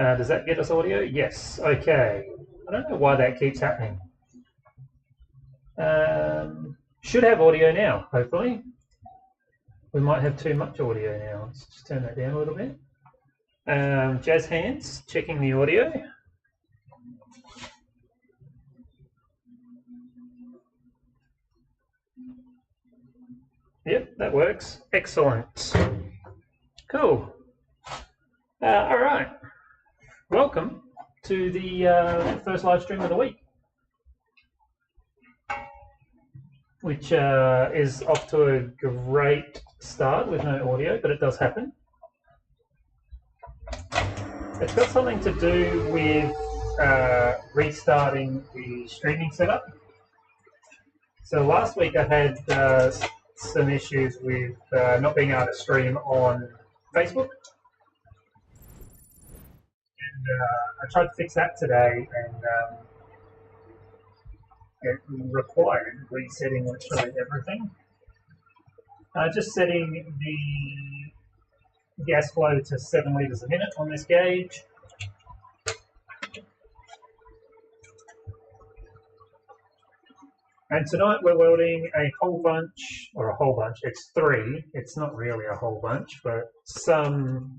Does that get us audio? Yes. Okay. I don't know why that keeps happening. Should have audio now, hopefully. We might have too much audio now. Let's just turn that down a little bit. Jazz hands, checking the audio. Yep, that works. Excellent. Cool. All right. Welcome to the first live stream of the week, which is off to a great start with no audio, but it does happen. It's got something to do with restarting the streaming setup. So last week I had some issues with not being able to stream on Facebook. And I tried to fix that today, and it required resetting literally everything. Just setting the gas flow to 7 litres a minute on this gauge. And tonight we're welding a whole bunch, it's 3, it's not really a whole bunch, but some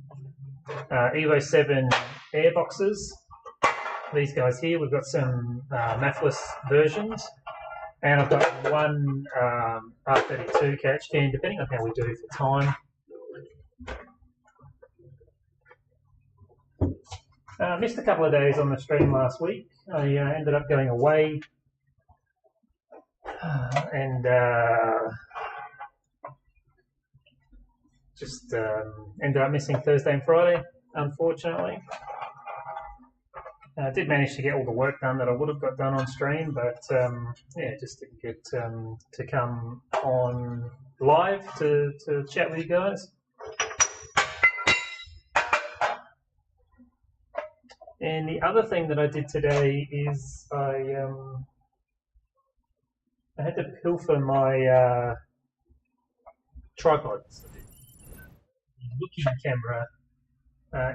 Evo 7 air boxes. These guys here, we've got some mathless versions, and I've got one R32 catch can, depending on how we do for time. Missed a couple of days on the stream last week. I ended up going away and just ended up missing Thursday and Friday, unfortunately. I did manage to get all the work done that I would have got done on stream, but yeah, just didn't get to come on live to chat with you guys. And the other thing that I did today is I had to pilfer my tripods. The looking camera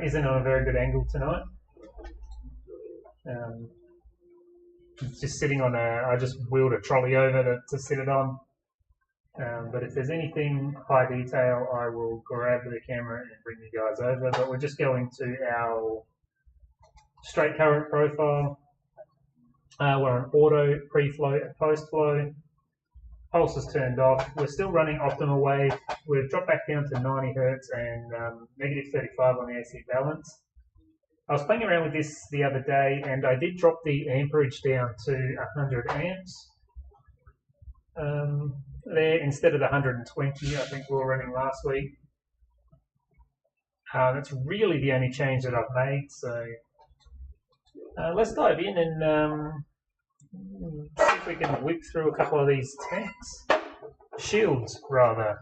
isn't on a very good angle tonight. It's just sitting on I just wheeled a trolley over to sit it on. But if there's anything high detail, I will grab the camera and bring you guys over. But we're just going to our straight current profile. We're on auto, pre-flow, and post-flow. Pulse is turned off. We're still running optimal wave. We've dropped back down to 90 Hertz and negative 35 on the AC balance. I was playing around with this the other day, and I did drop the amperage down to 100 amps. There, instead of the 120, I think we were running last week. That's really the only change that I've made. So let's dive in and see if we can whip through a couple of these tanks. Shields, rather.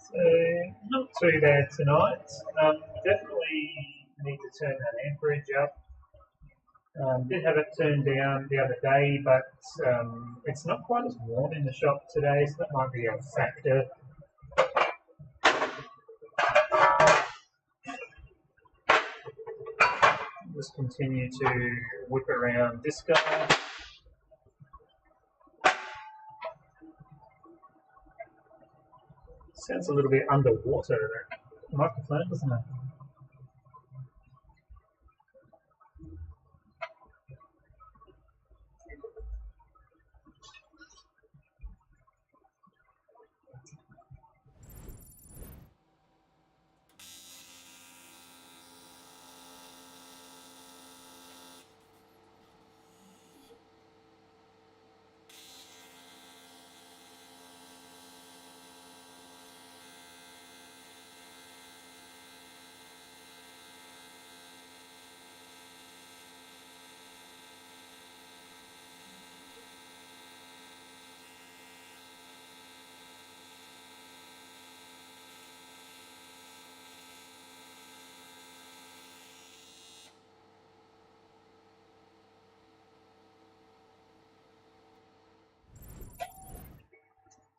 So not too bad tonight. Definitely need to turn that amperage up. Did have it turned down the other day, but it's not quite as warm in the shop today, so that might be a factor. Just continue to whip around this guy. Sounds a little bit underwater, that microphone, doesn't it?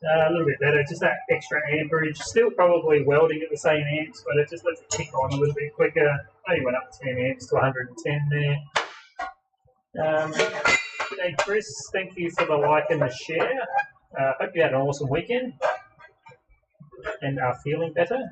A little bit better, just that extra amperage. Still probably welding at the same amps, but it just lets it kick on a little bit quicker. Only went up 10 amps to 110 there. G'day Chris, thank you for the like and the share. Hope you had an awesome weekend and are feeling better.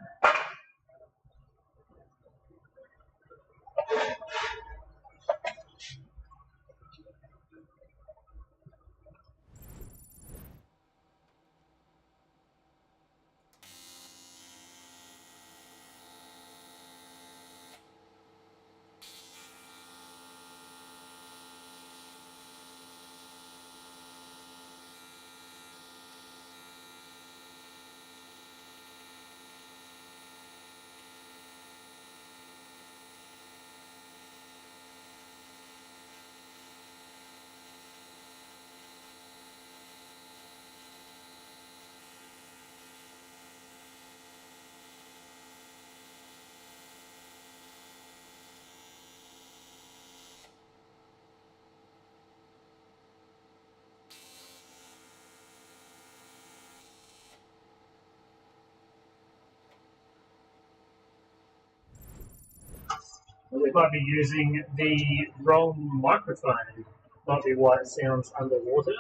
We might be using the wrong microphone. Might be why it sounds underwater.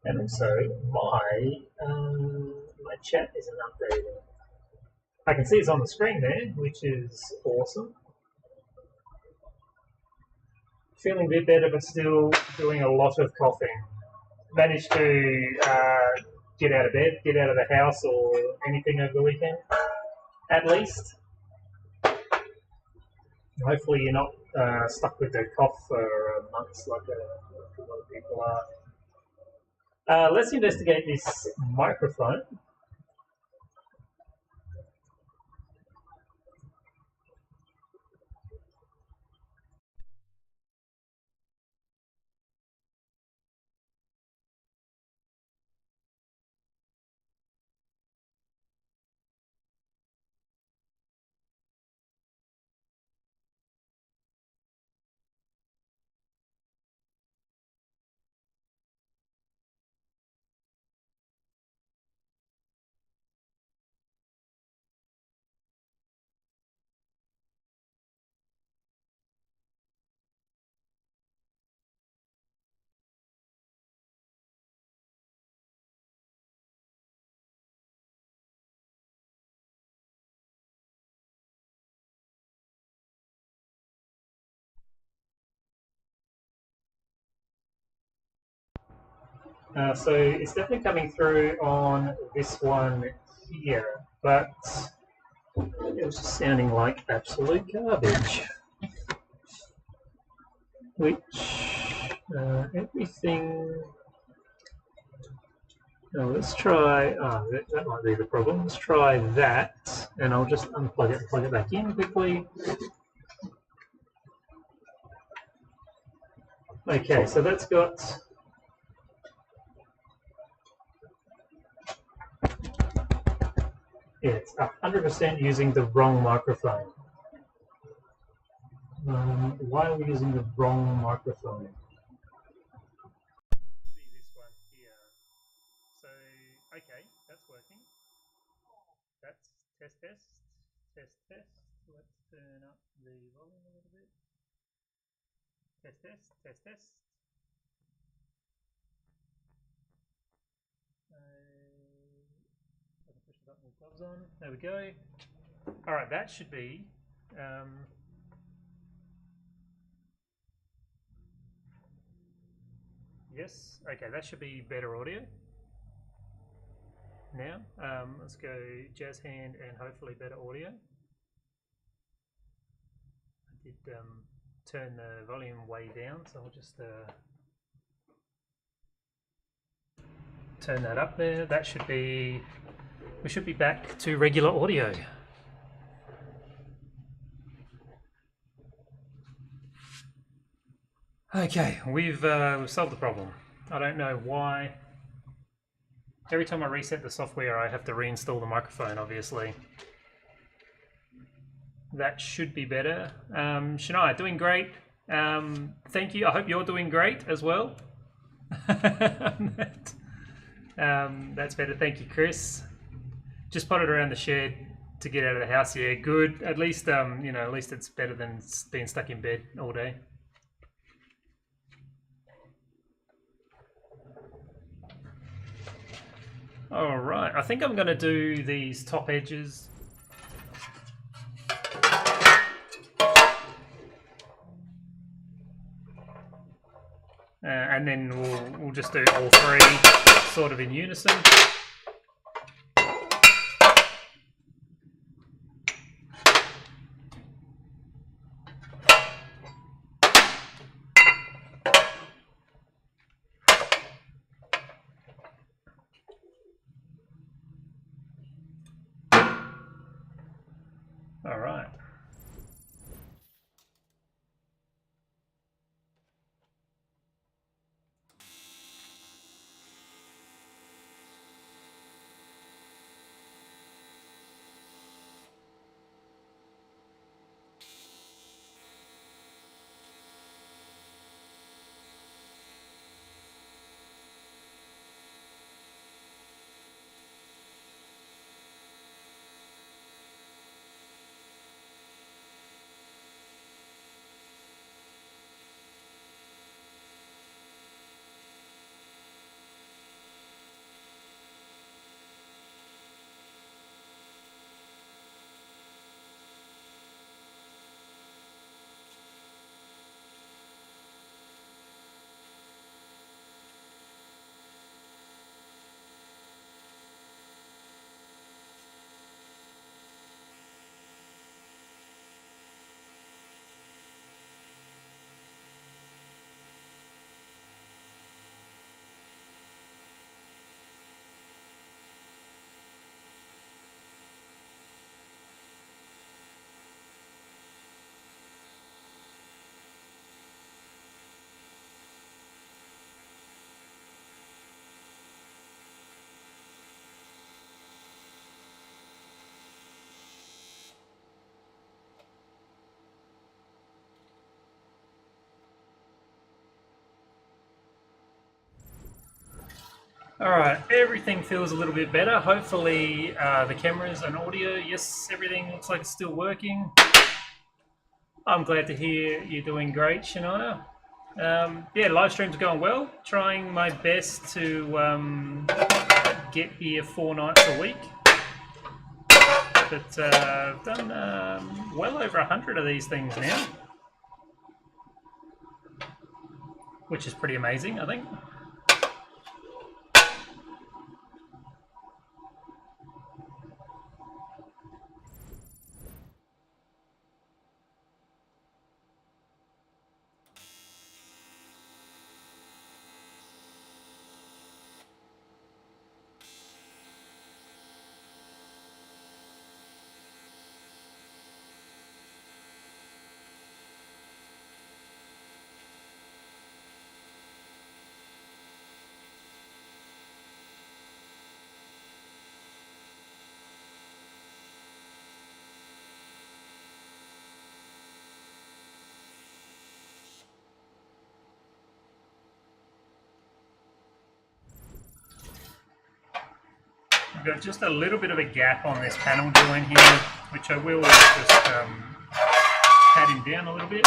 And also, my chat isn't updating. I can see it's on the screen there, which is awesome. Feeling a bit better, but still doing a lot of coughing. Managed to get out of bed, get out of the house or anything over the weekend, at least. Hopefully you're not stuck with the cough for months like a lot of people are. Let's investigate this microphone. So it's definitely coming through on this one here, but it was just sounding like absolute garbage. Which, everything... Oh, let's try... Oh, that might be the problem. Let's try that, and I'll just unplug it and plug it back in quickly. Okay, so that's got It's 100% using the wrong microphone. Why are we using the wrong microphone? This one here. So, okay, that's working. That's test. Let's turn up the volume a little bit. Test. Push the button with gloves on. There we go. All right, that should be. Yes. Okay, that should be better audio. Now, let's go jazz hand and hopefully better audio. I did turn the volume way down, so I'll just turn that up there. That should be, we should be back to regular audio. Okay, we've solved the problem. I don't know why. Every time I reset the software, I have to reinstall the microphone, obviously. That should be better. Shania, doing great. Thank you. I hope you're doing great as well. That's better. Thank you, Chris. Just potted around the shed to get out of the house. Yeah, good. At least, you know, at least it's better than being stuck in bed all day. All right. I think I'm going to do these top edges. And then we'll just do all three sort of in unison. All right. All right, everything feels a little bit better. Hopefully the cameras and audio, yes, everything looks like it's still working. I'm glad to hear you're doing great, Shania. Yeah, live stream's going well. Trying my best to get here 4 nights a week. But I've done well over 100 of these things now, which is pretty amazing, I think. We've got just a little bit of a gap on this panel joint here, which I will just pat him down a little bit.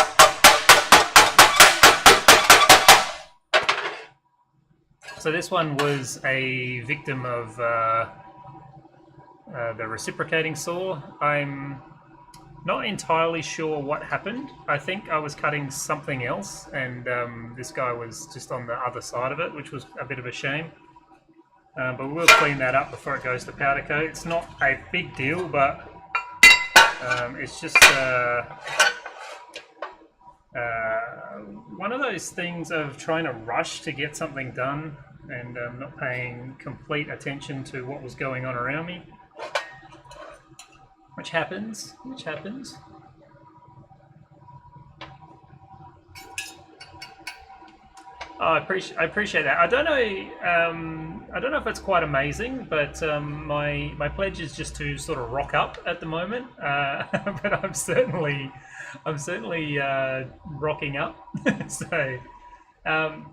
So this one was a victim of the reciprocating saw. I'm not entirely sure what happened. I think I was cutting something else, and this guy was just on the other side of it, which was a bit of a shame. But we'll clean that up before it goes to powder coat. It's not a big deal, but it's just one of those things of trying to rush to get something done and not paying complete attention to what was going on around me. Which happens. Oh, I appreciate that. I don't know if it's quite amazing, but my pledge is just to sort of rock up at the moment. But I'm certainly rocking up. So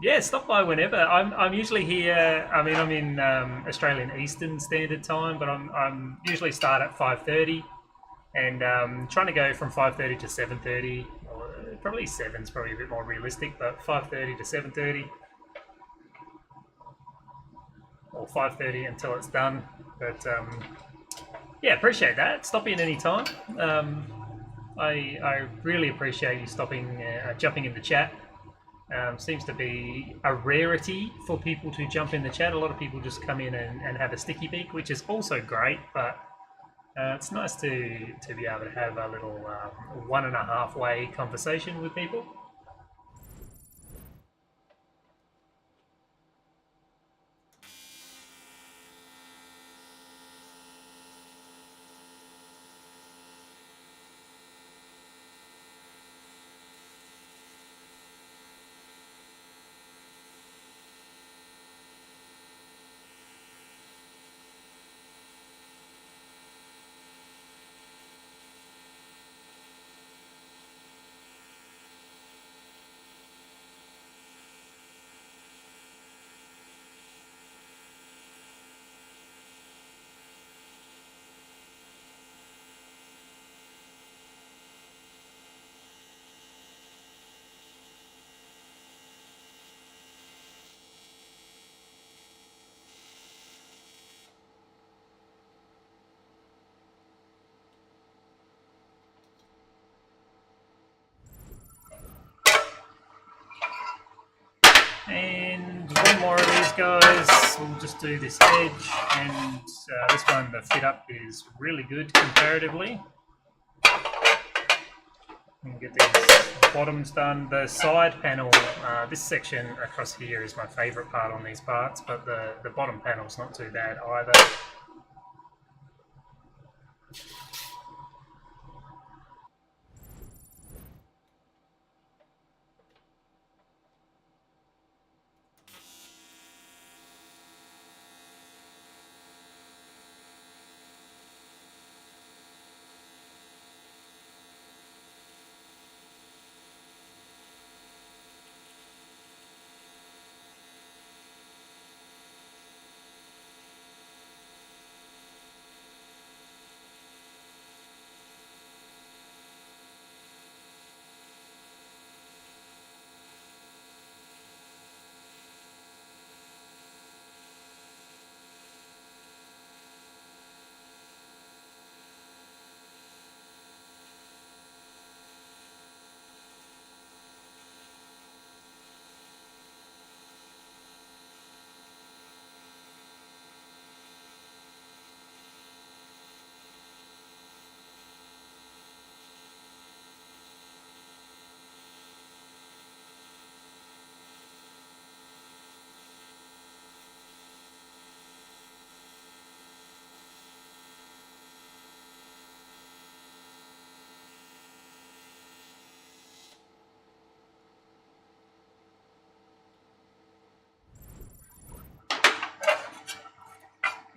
yeah, stop by whenever. I'm usually here. I mean, I'm in Australian Eastern Standard Time, but I'm usually start at 5:30, and trying to go from 5:30 to 7:30. Probably 7's probably a bit more realistic, but 5:30 to 7:30, or 5:30 until it's done. But yeah, appreciate that. Stop in any time. I really appreciate you stopping, jumping in the chat. Seems to be a rarity for people to jump in the chat. A lot of people just come in and have a sticky beak, which is also great, but it's nice to be able to have a little 1.5 way conversation with people. And one more of these guys. We'll just do this edge, and this one, the fit up is really good comparatively. We'll get these bottoms done. The side panel, this section across here is my favourite part on these parts, but the bottom panel's not too bad either.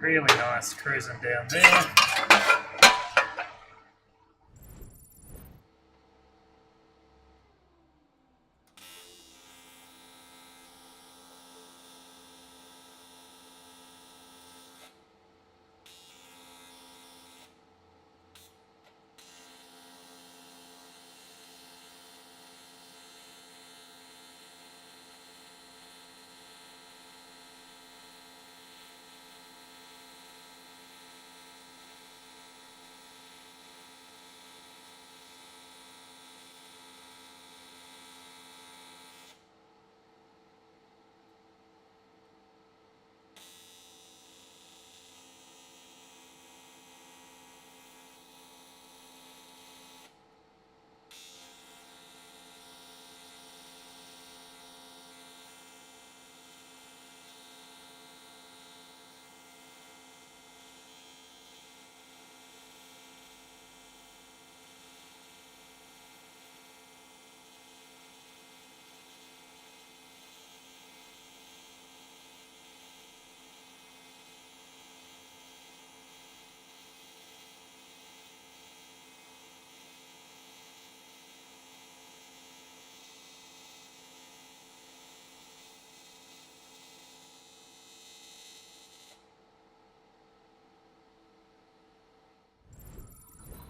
Really nice cruising down there.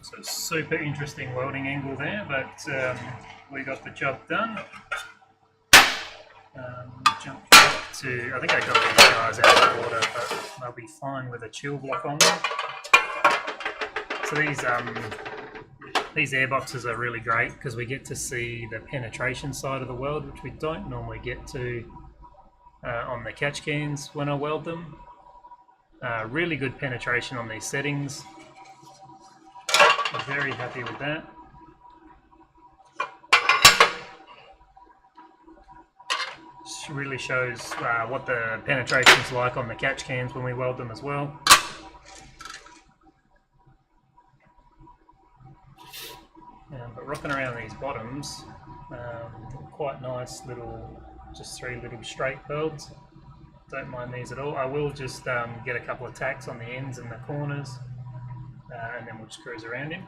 So super interesting welding angle there, but we got the job done. Jump up to, I think I got these guys out of water, but they'll be fine with a chill block on them. So these air boxes are really great because we get to see the penetration side of the weld, which we don't normally get to on the catch cans when I weld them. Really good penetration on these settings. I'm very happy with that. This really shows what the penetration's like on the catch cans when we weld them as well. But rocking around these bottoms, quite nice little, just 3 little straight welds. Don't mind these at all. I will just get a couple of tacks on the ends and the corners, and then we'll just cruise around him.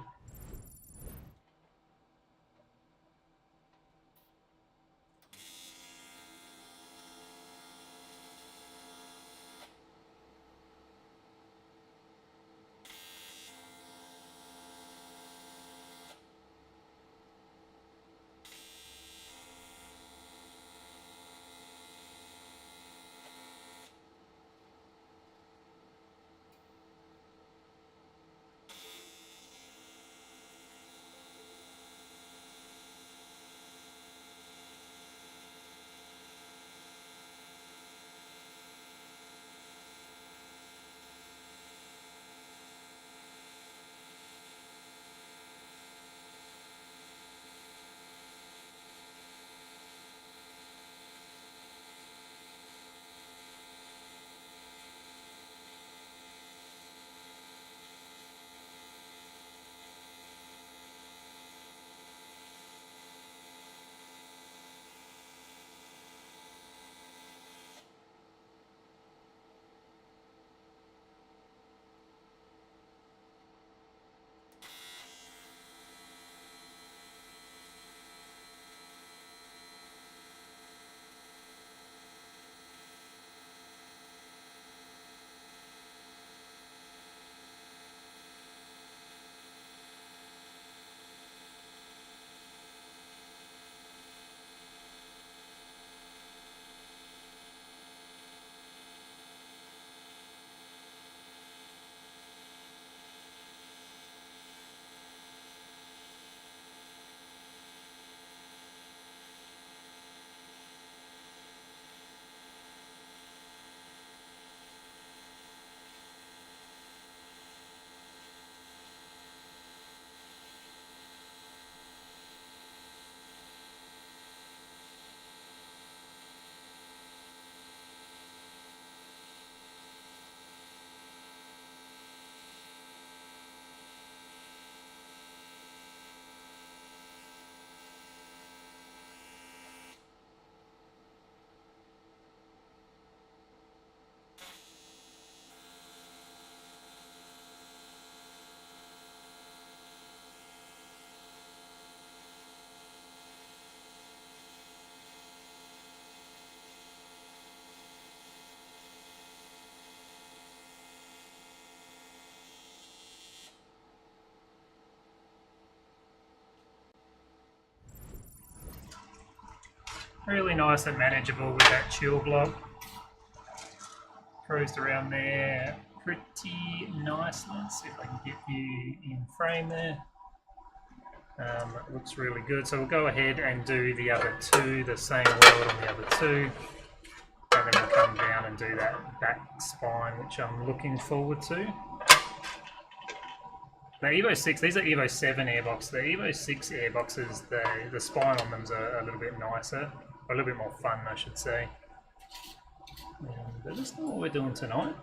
Really nice and manageable with that chill block. Cruised around there pretty nicely. Let's see if I can get you in frame there. It looks really good. So we'll go ahead and do the other 2, the same weld on the other 2. And then we'll come down and do that back spine, which I'm looking forward to. The Evo 6, these are Evo 7 airbox. The Evo 6 airboxes, the spine on them is a little bit nicer, or a little bit more fun, I should say. But that's not what we're doing tonight.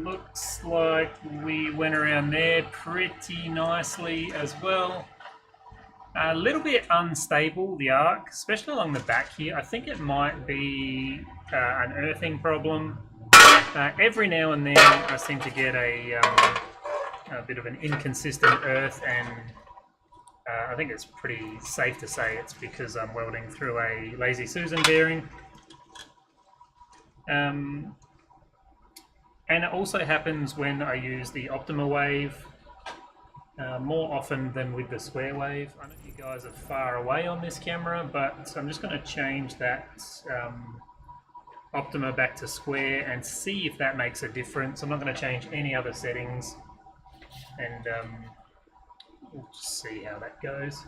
looks like we went around there pretty nicely as well. A little bit unstable, the arc, especially along the back here. I think it might be an earthing problem. Every now and then I seem to get a bit of an inconsistent earth, and I think it's pretty safe to say it's because I'm welding through a Lazy Susan bearing. And it also happens when I use the Optima wave more often than with the square wave. I know you guys are far away on this camera, but I'm just going to change that Optima back to square and see if that makes a difference. I'm not going to change any other settings, and we'll just see how that goes.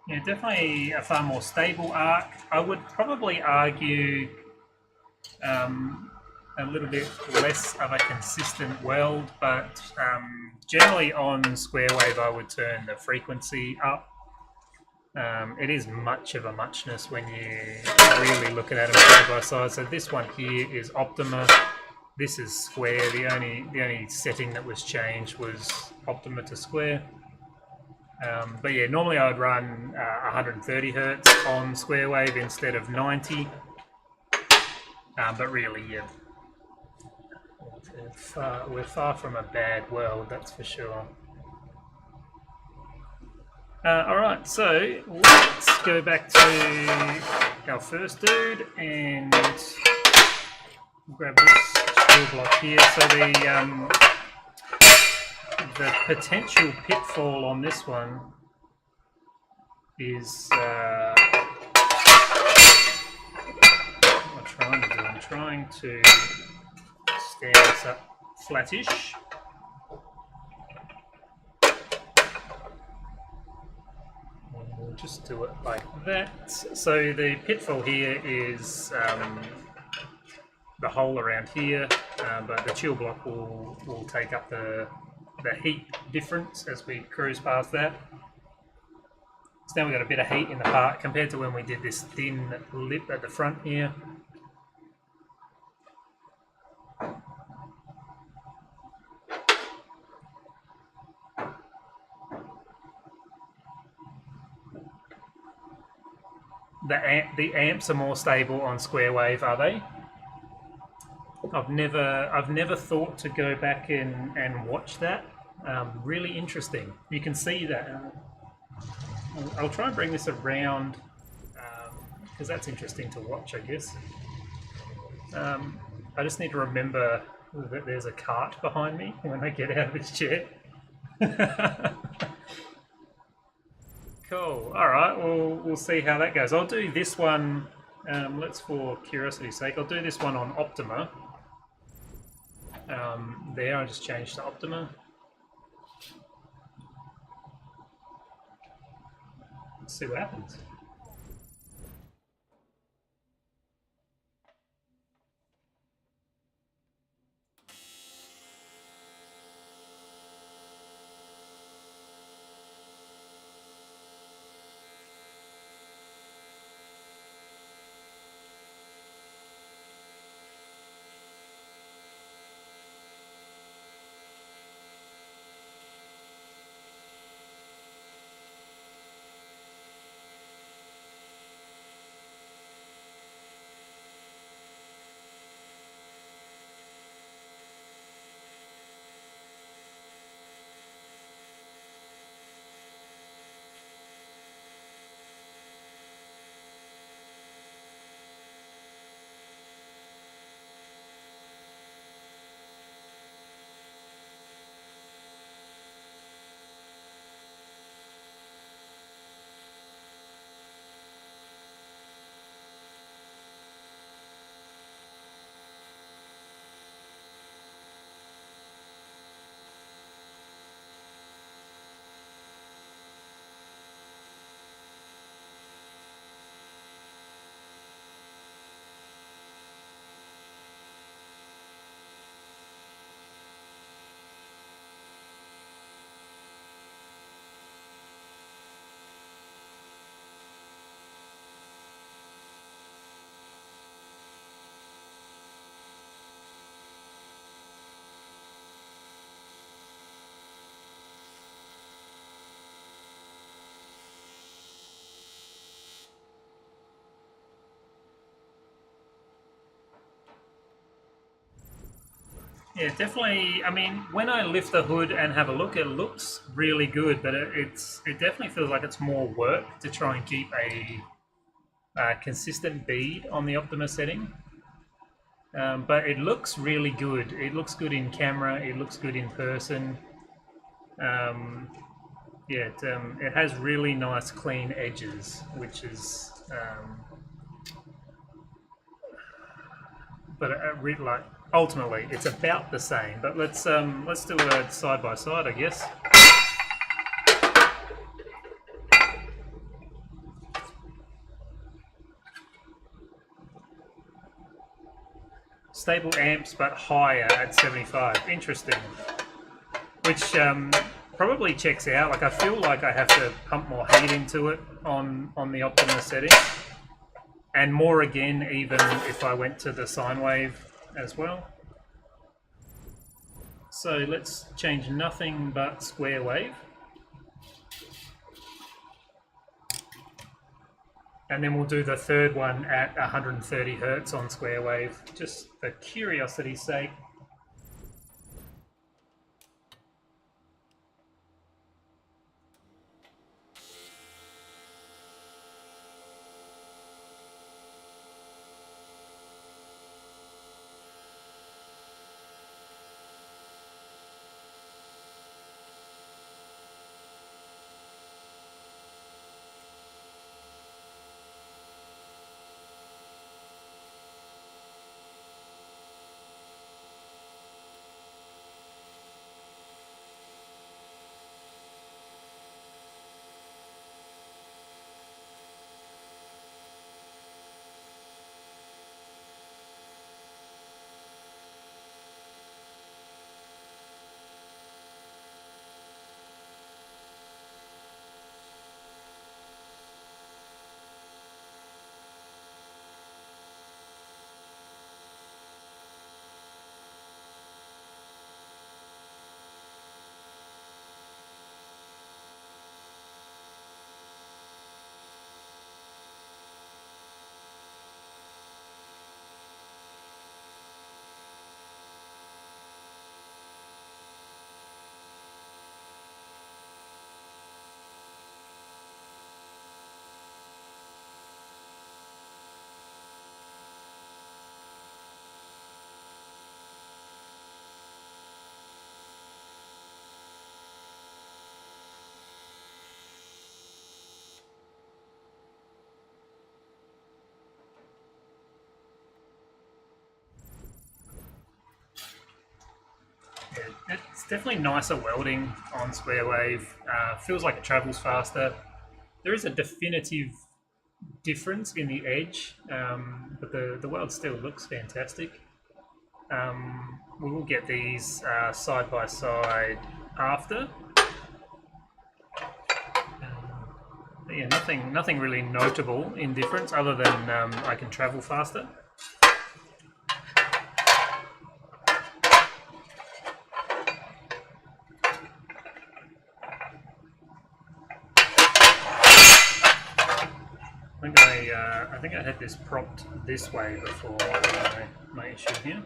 Yeah, definitely a far more stable arc. I would probably argue a little bit less of a consistent weld, but generally on square wave I would turn the frequency up. It is much of a muchness when you really look at them side by side. So this one here is Optima. This is square. The only setting that was changed was Optima to square. But yeah, normally I'd run 130 hertz on square wave instead of 90. But really, yeah, we're far from a bad weld, that's for sure. Alright, so let's go back to our first dude and grab this screw block here. So the potential pitfall on this one is what I'm trying to stand this up flattish. And we'll just do it like that. So the pitfall here is the hole around here. but the chill block will take up the heat difference as we cruise past that. So now we've got a bit of heat in the part compared to when we did this thin lip at the front here. The amps are more stable on square wave, are they? I've never thought to go back and watch that. Really interesting. You can see that. I'll try and bring this around because that's interesting to watch, I guess. I just need to remember that there's a cart behind me when I get out of this chair. Cool. All right. We'll see how that goes. I'll do this one. Let's, for curiosity's sake, I'll do this one on Optima. There, I just changed to Optima. Let's see what happens. Yeah, definitely. I mean, when I lift the hood and have a look, it looks really good, but it definitely feels like it's more work to try and keep a consistent bead on the Optima setting. But it looks really good. It looks good in camera. It looks good in person. Yeah, it has really nice clean edges, which is. But like ultimately, it's about the same. But let's do it side by side, I guess. Stable amps, but higher at 75. Interesting. Which probably checks out. Like I feel like I have to pump more heat into it on the Optima setting, and more again even if I went to the sine wave as well. So let's change nothing but square wave. And then we'll do the third one at 130 Hertz on square wave, just for curiosity's sake. definitely nicer welding on square wave. Feels like it travels faster. There is a definitive difference in the edge, but the weld still looks fantastic. We will get these side by side after. But yeah, nothing really notable in difference other than I can travel faster. I think I had this propped this way before my issue here.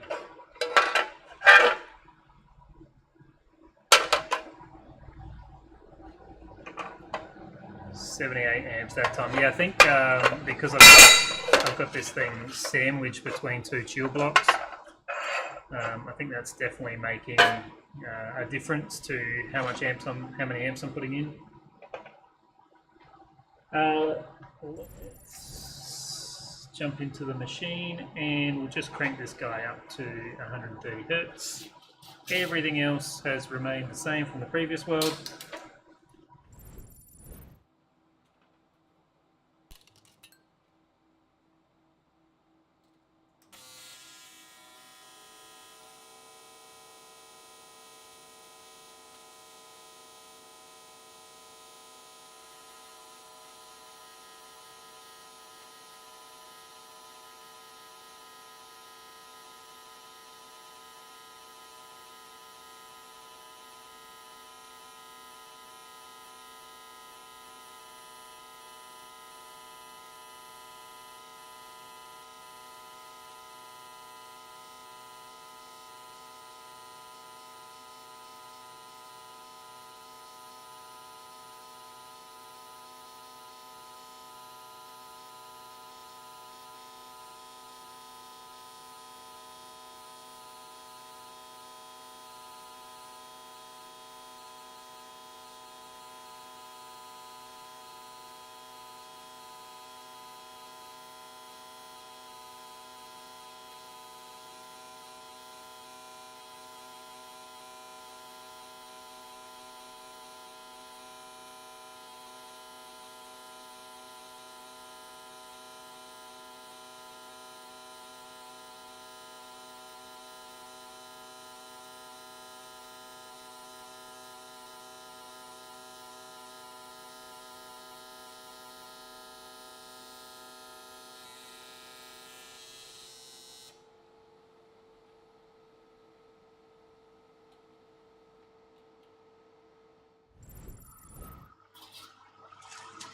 78 amps that time. Yeah, I think because I've got this thing sandwiched between two chill blocks. I think that's definitely making a difference to how many amps I'm putting in. Let's jump into the machine and we'll just crank this guy up to 130 hertz. Everything else has remained the same from the previous weld.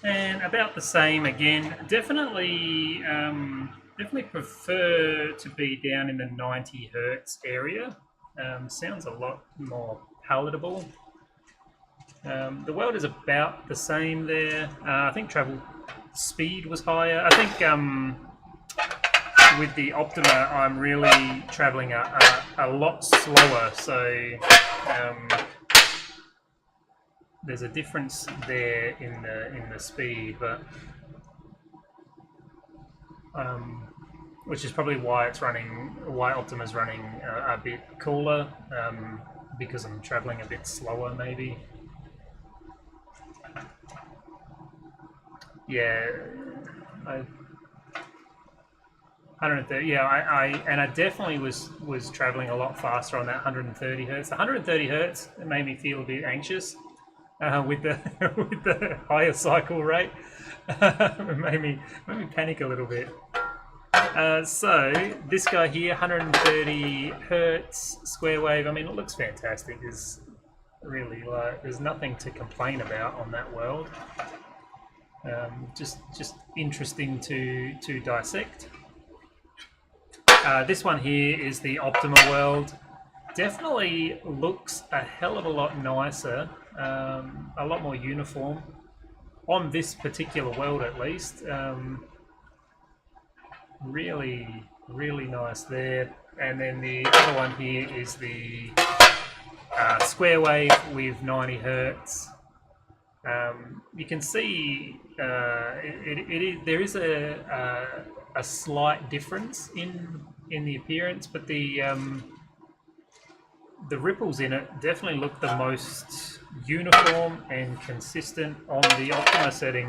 And about the same again. Definitely prefer to be down in the 90 hertz area. Sounds a lot more palatable. The weld is about the same there. I think travel speed was higher. I think with the Optima, I'm really traveling a lot slower. So there's a difference there in the speed, but which is probably why Optima's running a bit cooler, because I'm traveling a bit slower maybe. Yeah, 130. Yeah, I definitely was traveling a lot faster on that 130 hertz. The 130 hertz made me feel a bit anxious with the with the higher cycle rate. It made me panic a little bit. So this guy here, 130 hertz square wave. I mean, it looks fantastic. There's really there's nothing to complain about on that weld. Just interesting to dissect. This one here is the Optima weld. Definitely looks a hell of a lot nicer, a lot more uniform on this particular weld at least. Really nice there. And then the other one here is the square wave with 90 hertz. You can see there is a slight difference in the appearance, but the the ripples in it definitely look the most uniform and consistent on the Optima setting.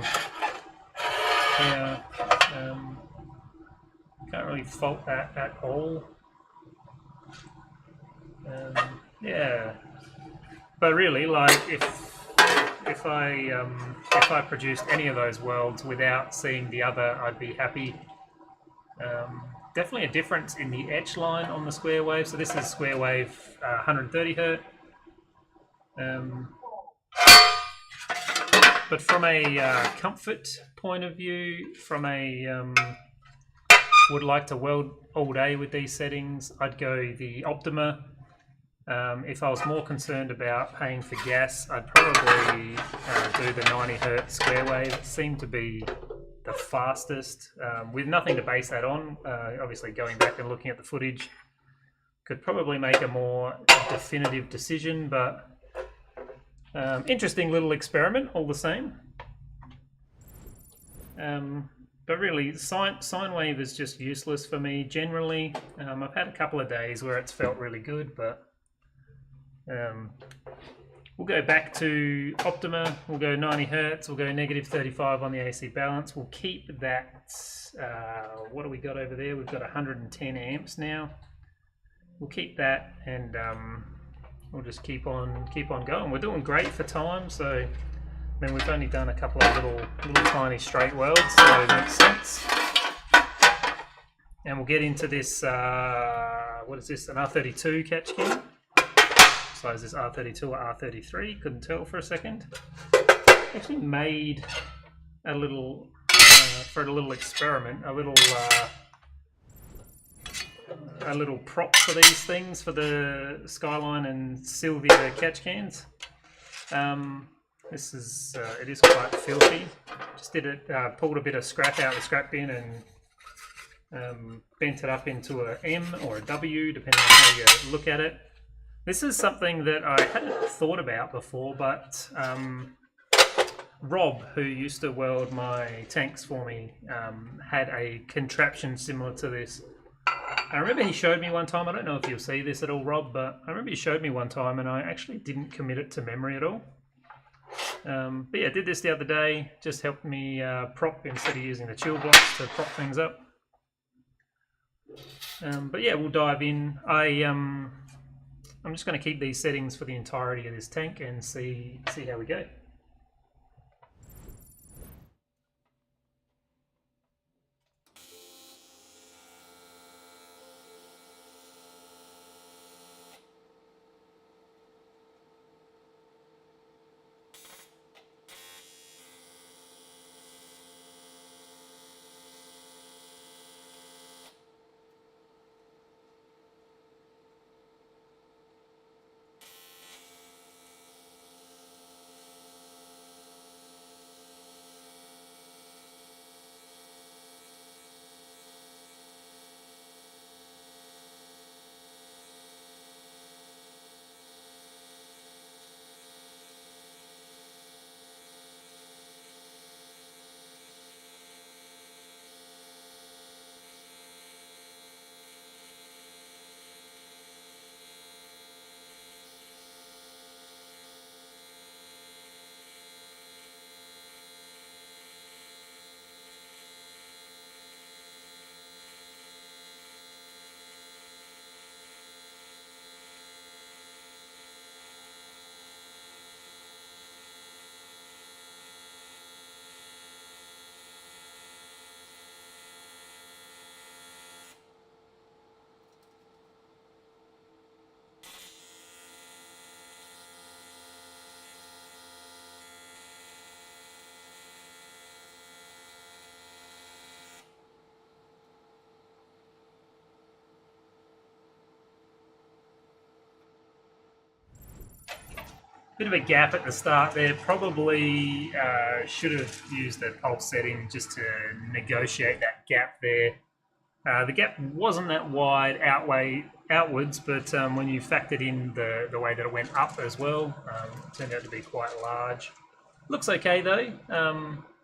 Yeah, can't really fault that at all. Yeah, but really, like if I produced any of those worlds without seeing the other, I'd be happy. Definitely a difference in the etch line on the square wave. So this is square wave 130 hertz. But from a comfort point of view, from a would like to weld all day with these settings, I'd go the Optima. If I was more concerned about paying for gas, I'd probably do the 90 hertz square wave. It seemed to be the fastest, with nothing to base that on. Obviously, going back and looking at the footage, could probably make a more definitive decision, but interesting little experiment all the same. But really, sine wave is just useless for me generally. I've had a couple of days where it's felt really good, but we'll go back to Optima. We'll go 90 hertz. We'll go negative 35 on the AC balance. We'll keep that. What do we got over there? We've got 110 amps now. We'll keep that, and we'll just keep on going. We're doing great for time, so I mean we've only done a couple of little tiny straight welds, so it makes sense. And we'll get into this. What is this? An R32 catch can. So is this R32 or R33? Couldn't tell for a second. Actually made a little for a little experiment, a little prop for these things, for the Skyline and Sylvia catch cans. This is it is quite filthy. Just did it, pulled a bit of scrap out of the scrap bin and bent it up into a M or a W, depending on how you look at it. This is something that I hadn't thought about before, but Rob, who used to weld my tanks for me, had a contraption similar to this. I remember he showed me one time. I don't know if you'll see this at all, Rob, but I remember he showed me one time and I actually didn't commit it to memory at all. But yeah, I did this the other day. Just helped me prop instead of using the chill blocks to prop things up. But yeah, we'll dive in. I'm just going to keep these settings for the entirety of this tank and see how we go. Bit of a gap at the start there. Probably should have used the pulse setting just to negotiate that gap there. The gap wasn't that wide outwards, but when you factored in the way that it went up as well, it turned out to be quite large. Looks okay though,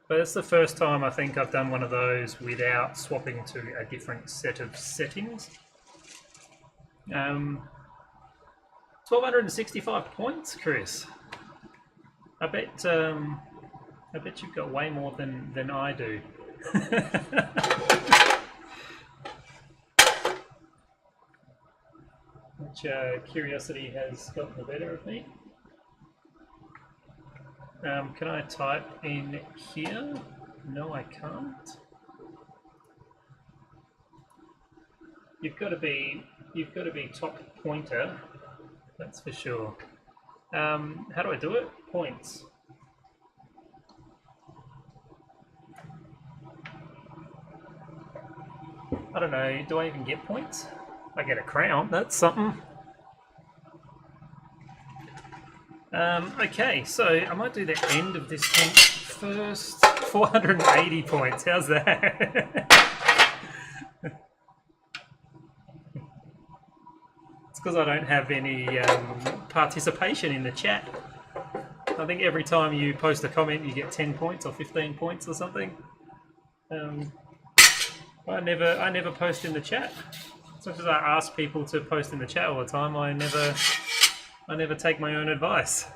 but it's the first time I think I've done one of those without swapping to a different set of settings. 1,265 points, Chris. I bet you've got way more than I do. Which curiosity has gotten the better of me. Can I type in here? No, I can't. You've got to be top pointer. That's for sure. How do I do it? Points. I don't know. Do I even get points? I get a crown. That's something. Okay, so I might do the end of this tank first. 480 points. How's that? It's because I don't have any participation in the chat. I think every time you post a comment, you get 10 points or 15 points or something. I never post in the chat. As much as I ask people to post in the chat all the time, I never take my own advice.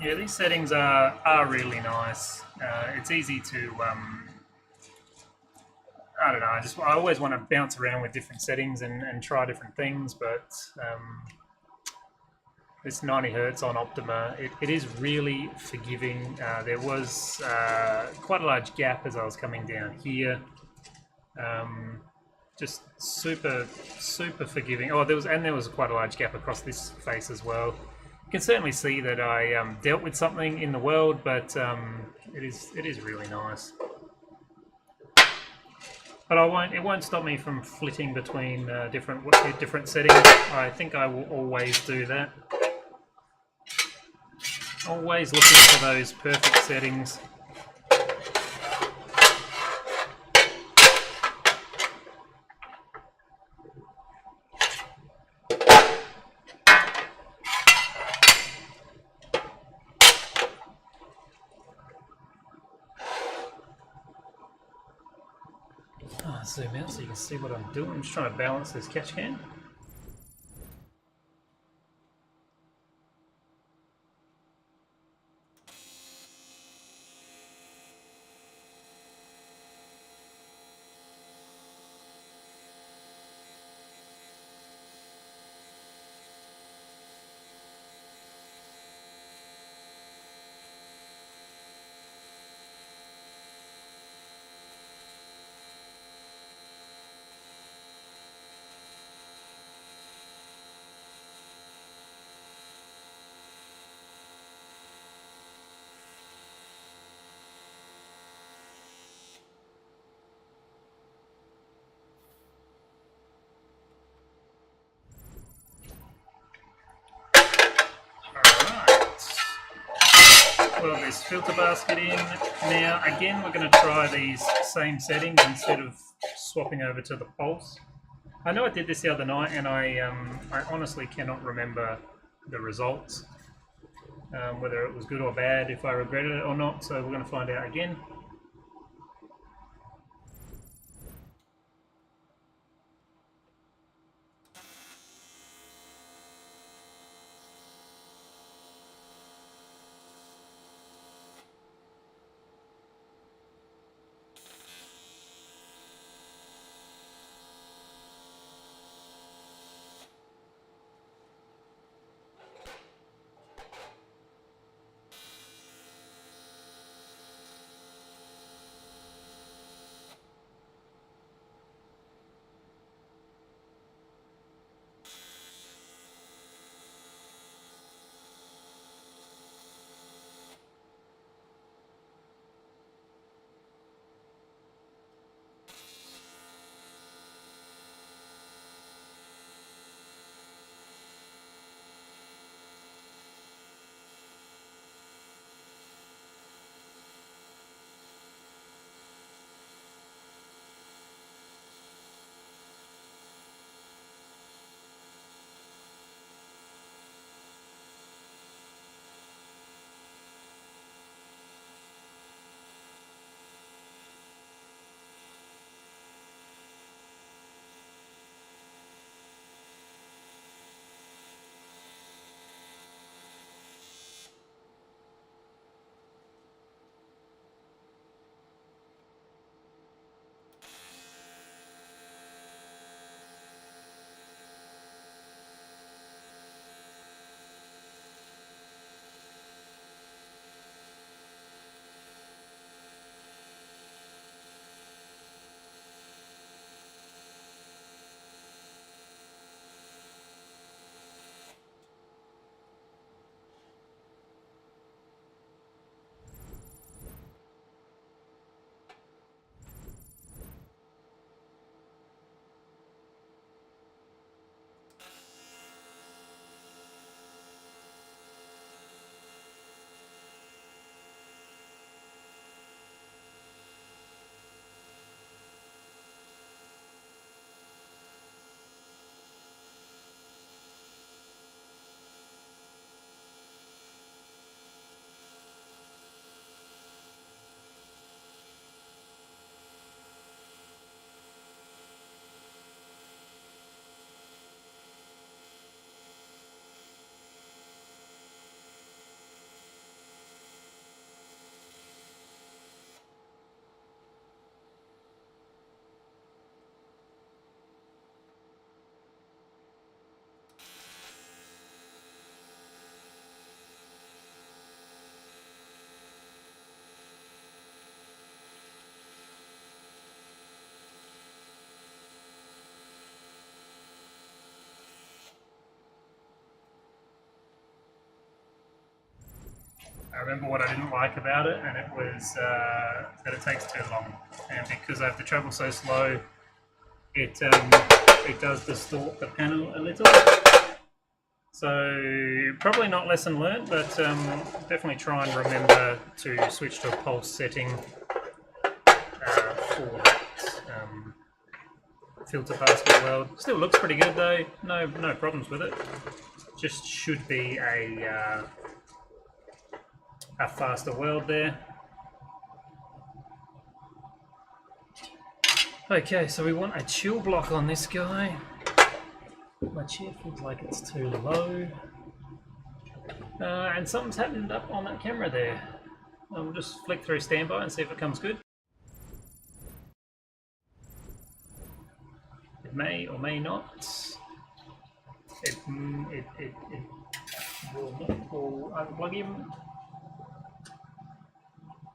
Yeah, these settings are really nice. It's easy to I don't know. I always want to bounce around with different settings and try different things, but this 90 hertz on Optima, it is really forgiving. There was quite a large gap as I was coming down here. Just super forgiving. Oh, there was quite a large gap across this face as well. You can certainly see that I dealt with something in the world, but it is really nice. But it won't stop me from flitting between different settings. I think I will always do that. Always looking for those perfect settings. Zoom out so you can see what I'm doing. I'm just trying to balance this catch can. Well, this filter basket in. Now, again, we're going to try these same settings instead of swapping over to the pulse. I know I did this the other night, and I honestly cannot remember the results, whether it was good or bad, if I regretted it or not, so we're going to find out again. I remember what I didn't like about it, and it was that it takes too long, and because I have to travel so slow, it does distort the panel a little. So probably not lesson learnt, but definitely try and remember to switch to a pulse setting for that filter basket weld. Still looks pretty good though. No problems with it. Just should be a faster weld there. Okay, so we want a chill block on this guy. My chair feels like it's too low. And something's happened up on that camera there. I'll just flick through standby and see if it comes good. It may or may not. It will not pull. Unplug him.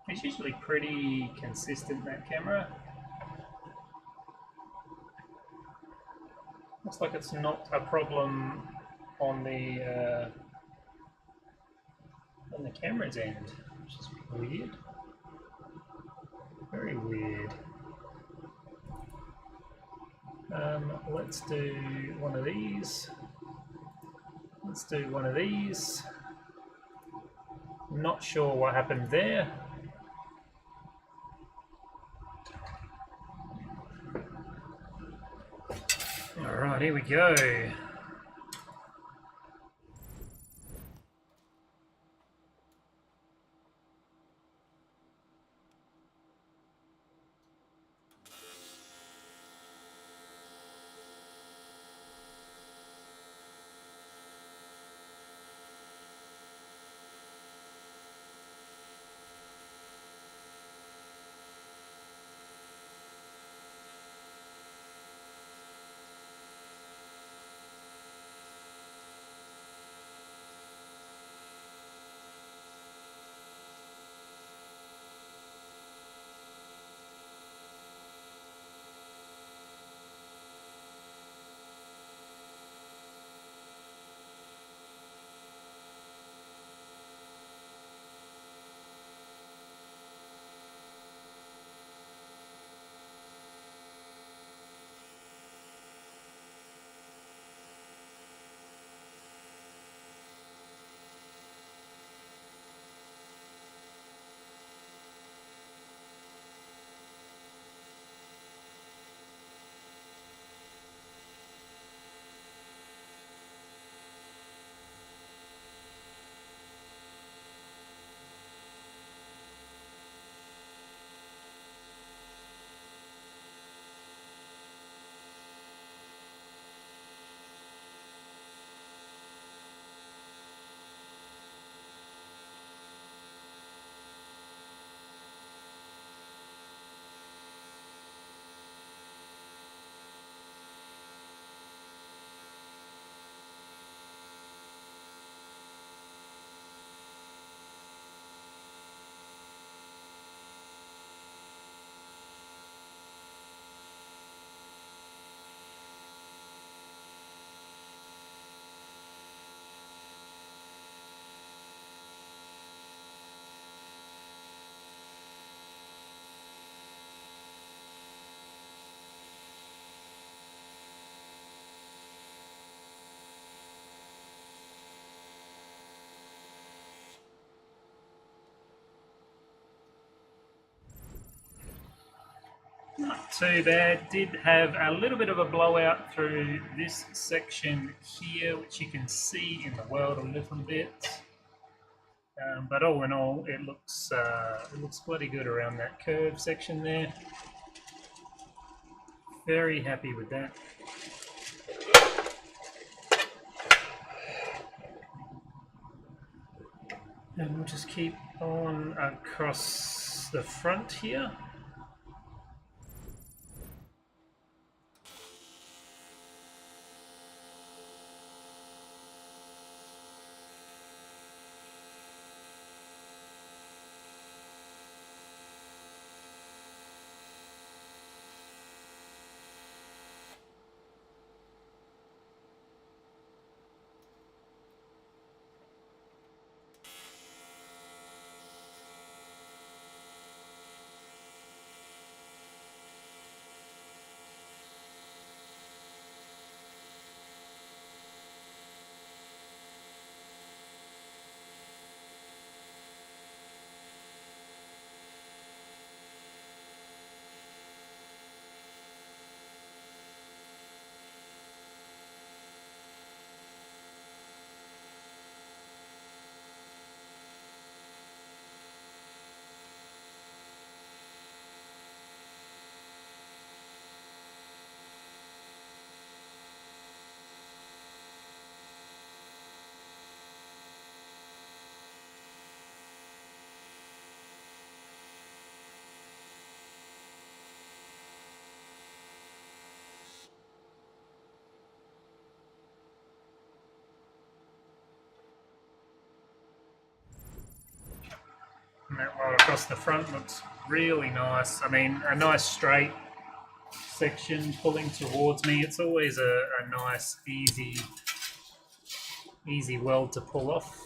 It's usually pretty consistent, that camera. Looks like it's not a problem on the camera's end, which is weird. Very weird. Let's do one of these. Let's do one of these. Not sure what happened there. Alright, here we go. Not too bad. Did have a little bit of a blowout through this section here, which you can see in the weld a little bit. But all in all, it looks bloody good around that curve section there. Very happy with that. And we'll just keep on across the front here. And that right across the front looks really nice. I mean, a nice straight section pulling towards me. It's always a nice, easy weld to pull off.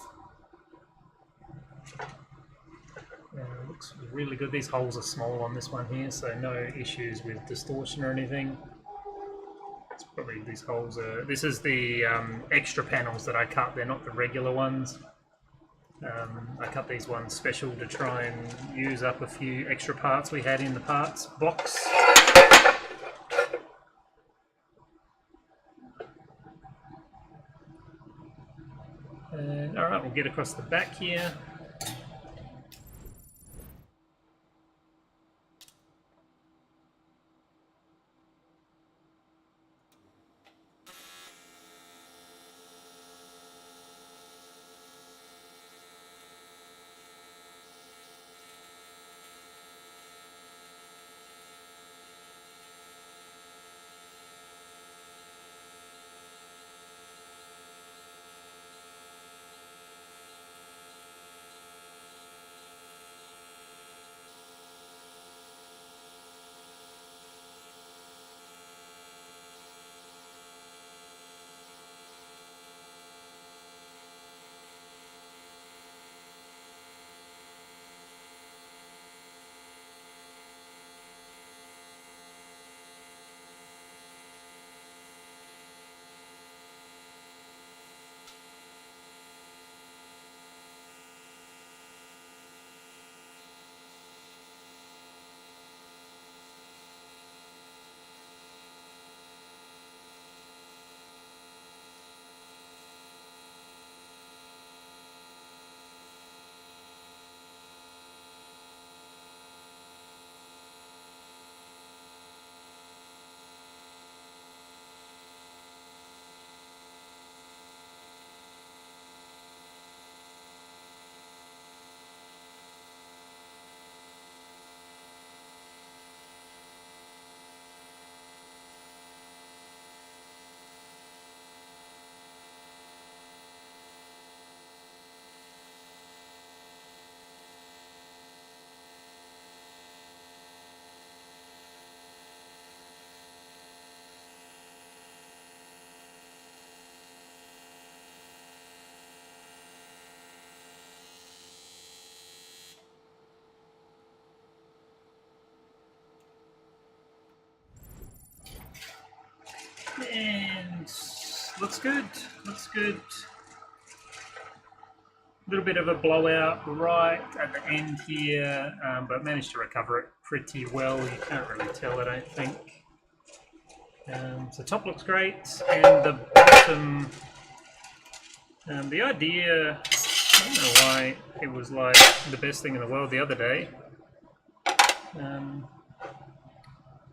Looks really good. These holes are small on this one here, so no issues with distortion or anything. It's probably these holes are. This is the extra panels that I cut. They're not the regular ones. I cut these ones special to try and use up a few extra parts we had in the parts box. And alright, we'll get across the back here. And looks good, looks good. A little bit of a blowout right at the end here, but managed to recover it pretty well. You can't really tell, I don't think. So top looks great, and the bottom, the idea, I don't know why it was like the best thing in the world the other day,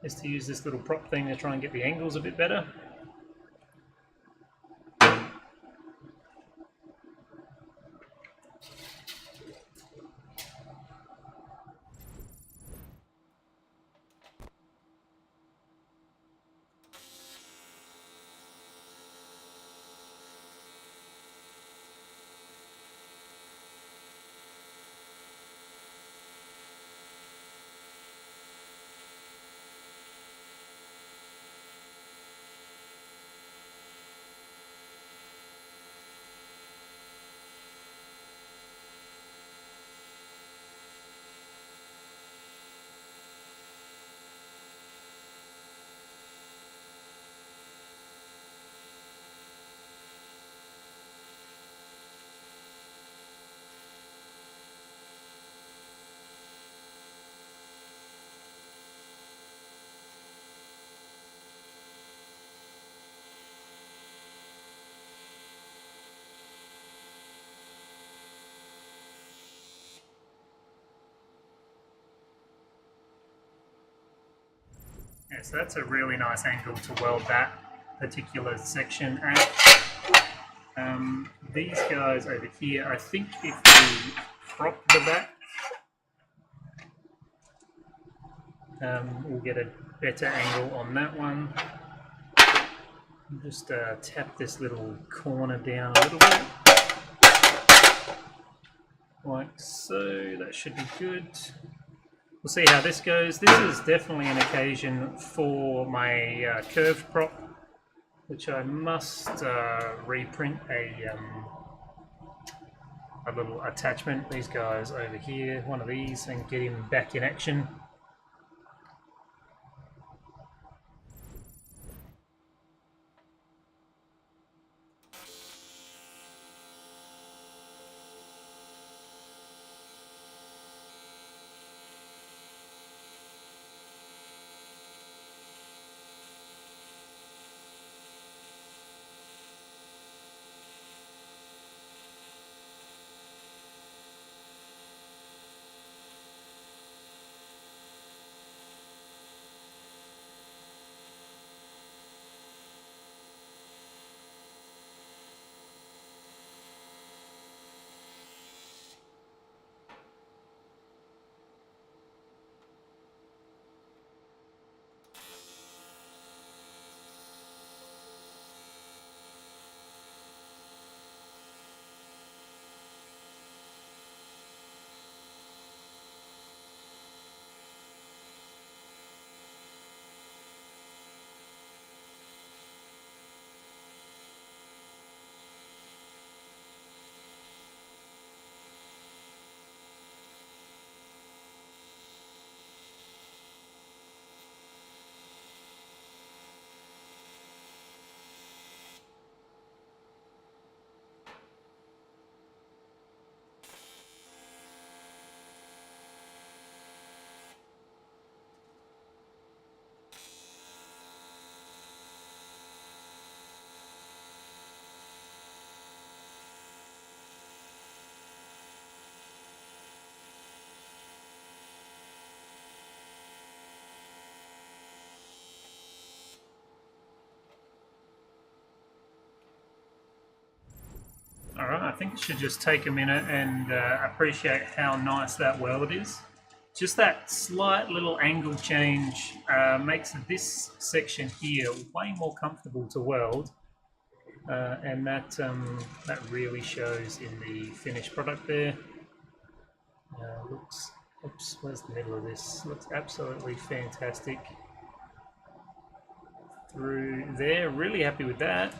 is to use this little prop thing to try and get the angles a bit better. Yeah, so that's a really nice angle to weld that particular section at. These guys over here, I think if we prop the back, we'll get a better angle on that one. Just tap this little corner down a little bit. like so. That should be good. We'll see how this goes. This is definitely an occasion for my curved prop, which I must reprint a little attachment. These guys over here, one of these, and get him back in action. Alright, I think it should just take a minute and appreciate how nice that weld is. Just that slight little angle change makes this section here way more comfortable to weld, and that really shows in the finished product there. Looks, oops, where's the middle of this? Looks absolutely fantastic through there. Really happy with that.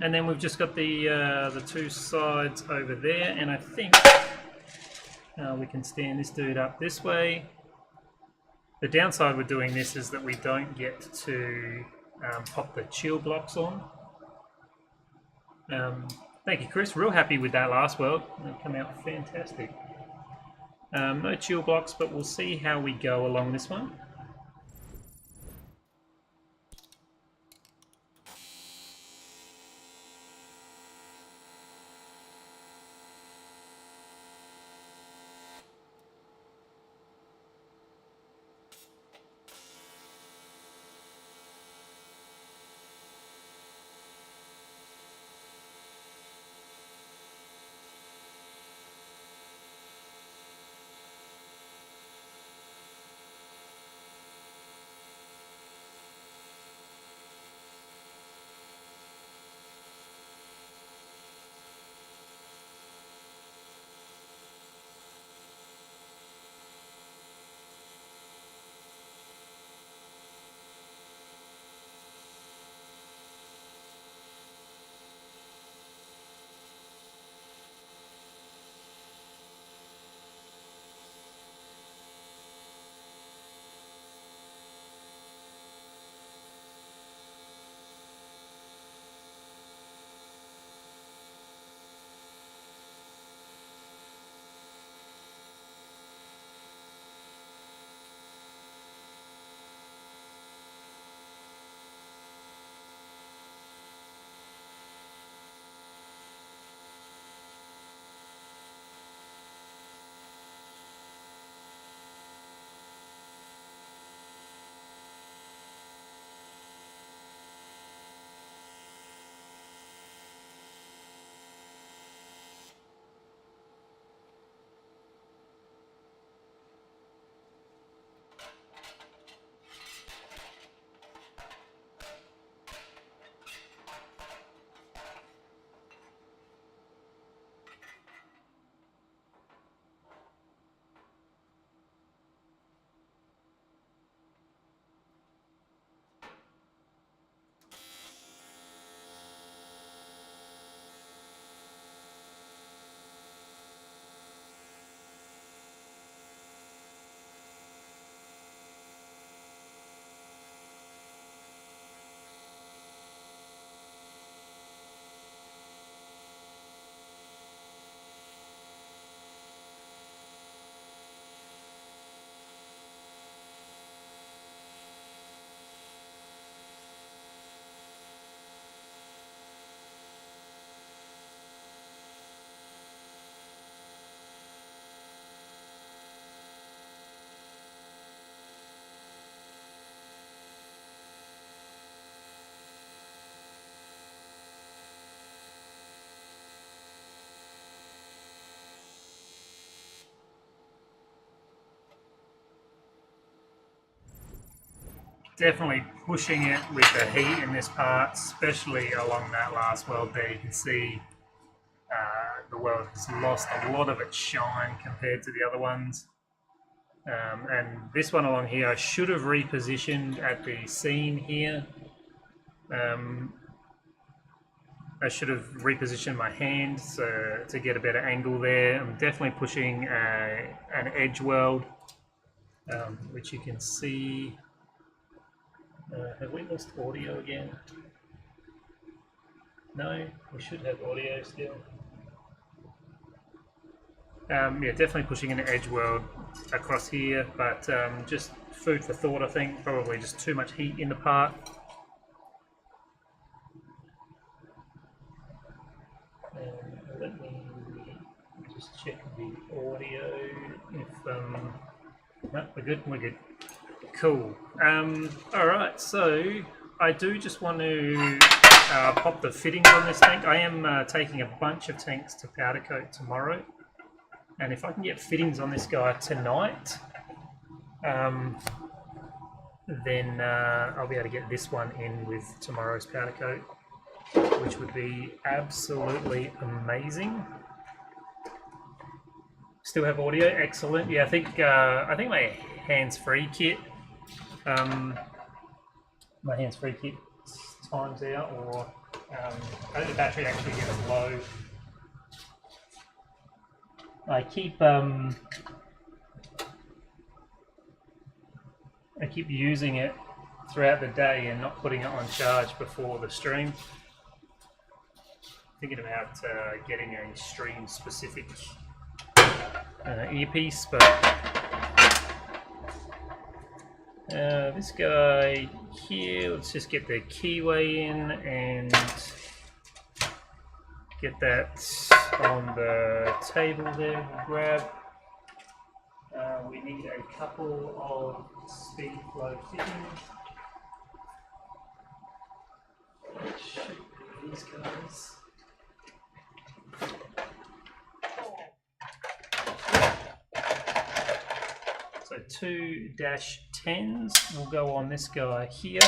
And then we've just got the two sides over there, and I think we can stand this dude up this way. The downside with doing this is that we don't get to pop the chill blocks on. Thank you, Chris. Real happy with that last weld. It came out fantastic. No chill blocks, but we'll see how we go along this one. definitely pushing it with the heat in this part, especially along that last weld there. You can see the weld has lost a lot of its shine compared to the other ones. And this one along here, I should have repositioned at the seam here. I should have repositioned my hand to get a better angle there. I'm definitely pushing an edge weld, which you can see. Have we lost audio again? No, we should have audio still. Yeah, definitely pushing an edge weld across here, but just food for thought, I think. Probably just too much heat in the part. Let me just check the audio. If no, we're good. We're good. Cool. All right. So I do just want to pop the fittings on this tank. I am taking a bunch of tanks to powder coat tomorrow. And if I can get fittings on this guy tonight, then I'll be able to get this one in with tomorrow's powder coat, which would be absolutely amazing. Still have audio, excellent. Yeah, I think my hands-free kit, times out, or I think the battery actually gets low. I keep using it throughout the day and not putting it on charge before the stream. Thinking about getting a stream specific earpiece, but this guy here, let's just get the keyway in and get that on the table there. We'll grab. We need a couple of speed flow fittings. Which should be these guys. So 2-10s will go on this guy here.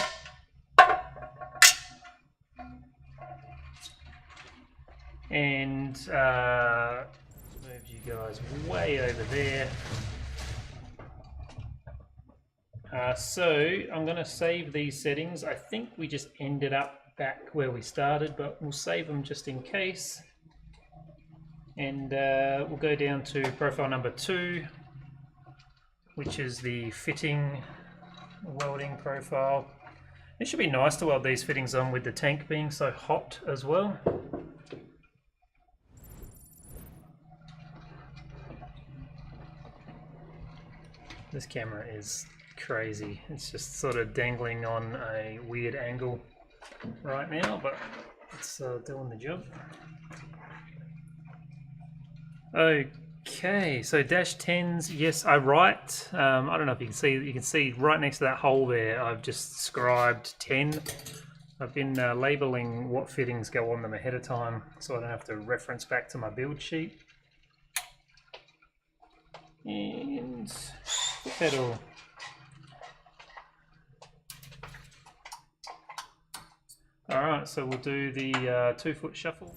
And moved you guys way over there. So I'm going to save these settings. I think we just ended up back where we started, but we'll save them just in case. And we'll go down to profile number 2, which is the fitting welding profile. It should be nice to weld these fittings on with the tank being so hot as well. This camera is crazy. It's just sort of dangling on a weird angle right now, but it's doing the job. Okay, so -10s, yes, I write. I don't know if you can see. You can see right next to that hole there. I've just scribed 10. I've been labeling what fittings go on them ahead of time, so I don't have to reference back to my build sheet. And pedal. Alright, so we'll do the 2-foot shuffle.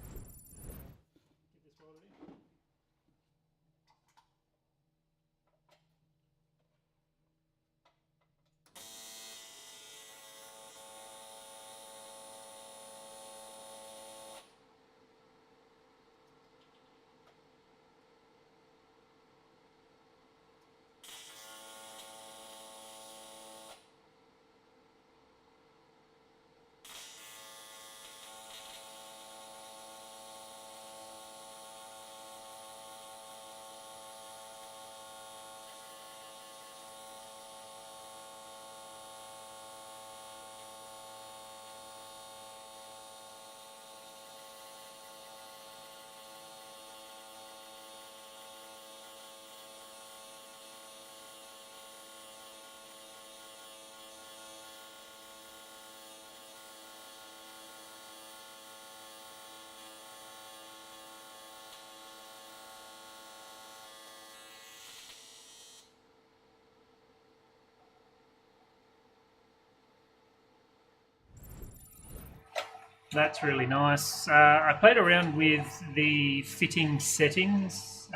That's really nice. I played around with the fitting settings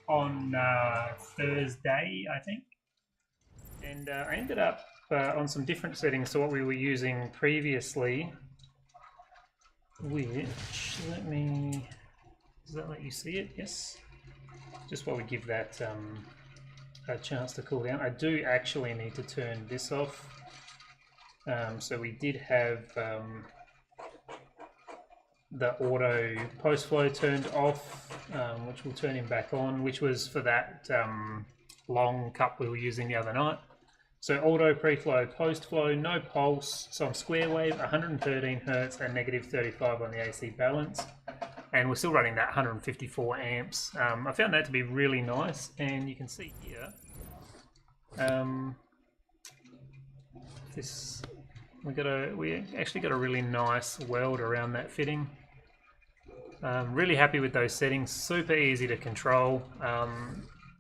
on Thursday, I think, and I ended up on some different settings to what we were using previously, which, does that let you see it? Yes. Just while we give that a chance to cool down, I do actually need to turn this off. So we did have the auto post flow turned off, which we'll turn him back on, which was for that long cup we were using the other night. So auto pre-flow, post flow, no pulse. So I'm square wave, 113 hertz and negative 35 on the AC balance, and we're still running that 154 amps. I found that to be really nice, and you can see here this. We actually got a really nice weld around that fitting. Really happy with those settings, super easy to control.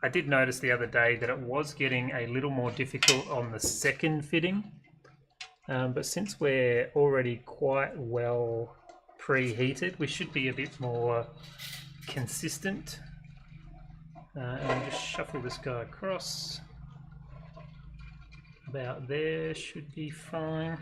I did notice the other day that it was getting a little more difficult on the second fitting, but since we're already quite well preheated, we should be a bit more consistent. And I'll just shuffle this guy across. About there should be fine.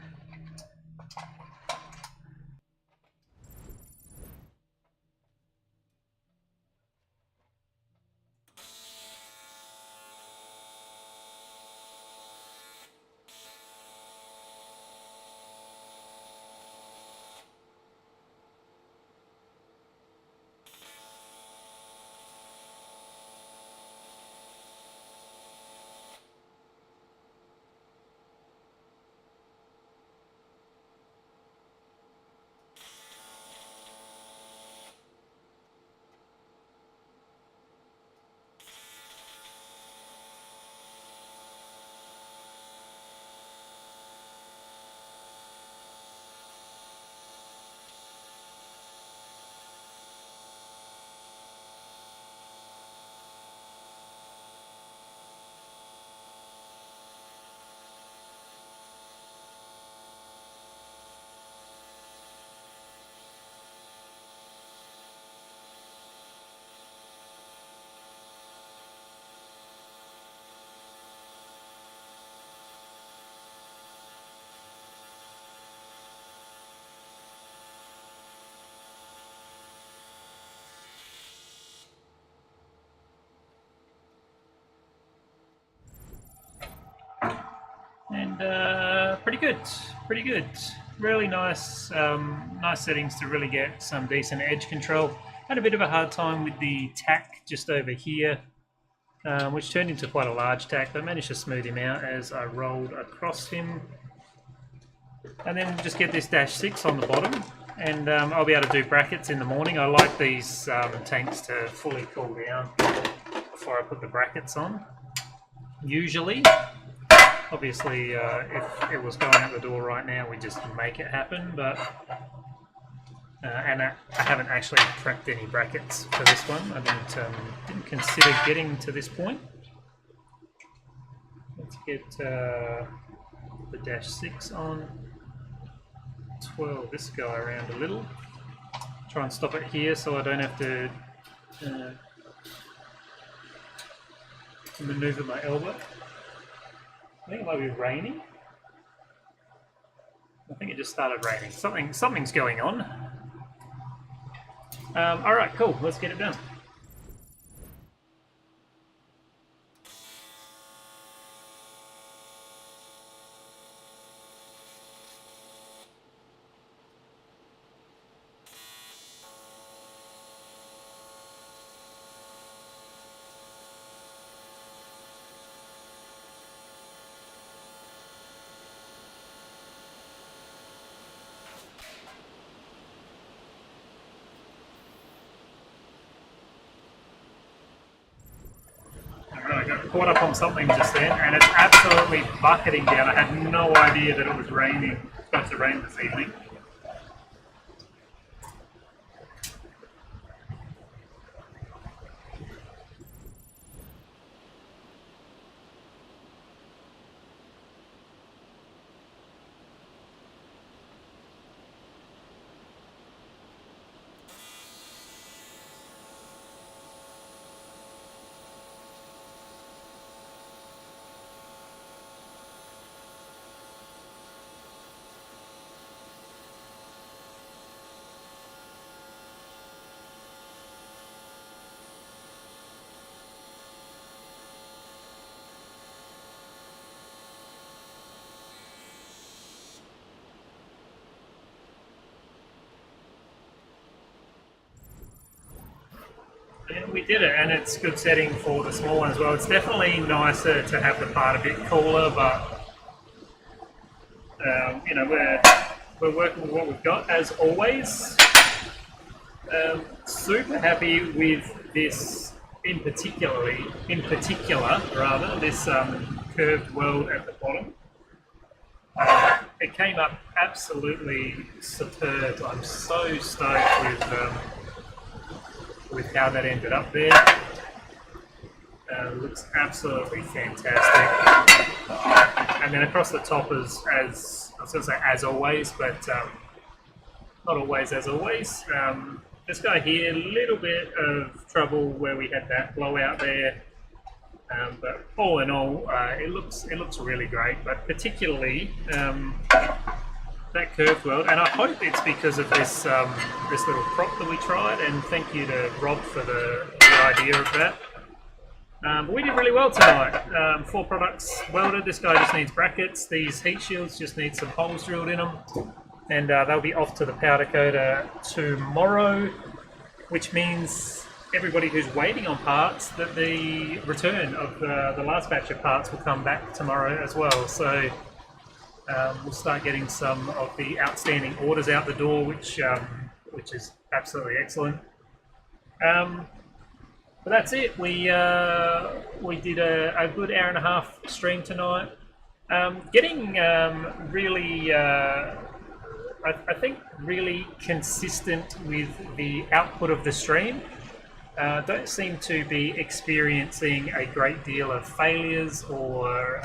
And pretty good. Really nice, nice settings to really get some decent edge control. Had a bit of a hard time with the tack just over here, which turned into quite a large tack, but I managed to smooth him out as I rolled across him. And then just get this -6 on the bottom, and I'll be able to do brackets in the morning. I like these tanks to fully cool down before I put the brackets on, usually. Obviously, if it was going out the door right now, we just make it happen, but and I haven't actually prepped any brackets for this one. I didn't consider getting to this point. Let's get the -6 on. 12 this guy around a little. Try and stop it here so I don't have to maneuver my elbow. I think it might be raining. I think it just started raining. Something's going on. All right, cool. Let's get it done. I got caught up on something just then, and it's absolutely bucketing down. I had no idea that it was raining. It's supposed to rain this evening. And we did it, and it's good setting for the small one as well. It's definitely nicer to have the part a bit cooler, but you know, we're working with what we've got as always. Super happy with this in particular, this curved weld at the bottom. It came up absolutely superb. I'm so stoked with how that ended up there. Looks absolutely fantastic. And then across the top is, as I was going to say, as always, but not always as always. This guy here, a little bit of trouble where we had that blowout there, but all in all, it looks really great. But particularly that curved weld, and I hope it's because of this this little prop that we tried. And thank you to Rob for the idea of that. But we did really well tonight. 4 products welded. This guy just needs brackets. These heat shields just need some holes drilled in them. And they'll be off to the powder coater tomorrow, which means everybody who's waiting on parts, that the return of the last batch of parts will come back tomorrow as well. So we'll start getting some of the outstanding orders out the door, which is absolutely excellent. But that's it. We did a good hour and a half stream tonight. Getting really, I think, really consistent with the output of the stream. Don't seem to be experiencing a great deal of failures or